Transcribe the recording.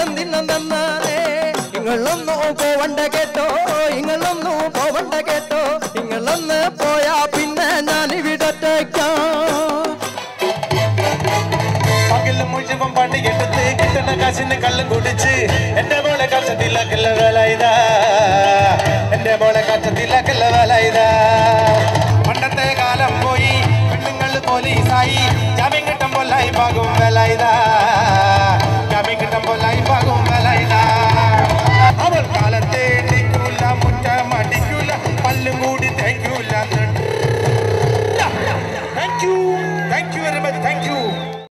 തന്നാലേ ഇങ്ങളൊന്നു പോവണ്ട കേട്ടോ ഇങ്ങളൊന്നു പോവണ്ട കേട്ടോ ഇങ്ങളൊന്ന് പോയാ പിന്നെ ഞാൻ വിടട്ടേക്കാം മുഴുവൻ പണി എടുത്ത് കിട്ടുന്ന കാശിന് കള്ളും കുടിച്ച് എന്റെ മോളെ കാറ്റത്തിലാക്കല്ല വേലായുധാ എന്റെ മോളെ കാറ്റത്തിലാക്കല്ല വേലായുധാ പണ്ടത്തെ കാലം പോയി പെണ്ണുങ്ങൾ പോലീസായി ജാമ്യം കിട്ടുമ്പോൾ ലൈവാകും വേലായുധാ ജാമ്യം കിട്ടുമ്പോൾ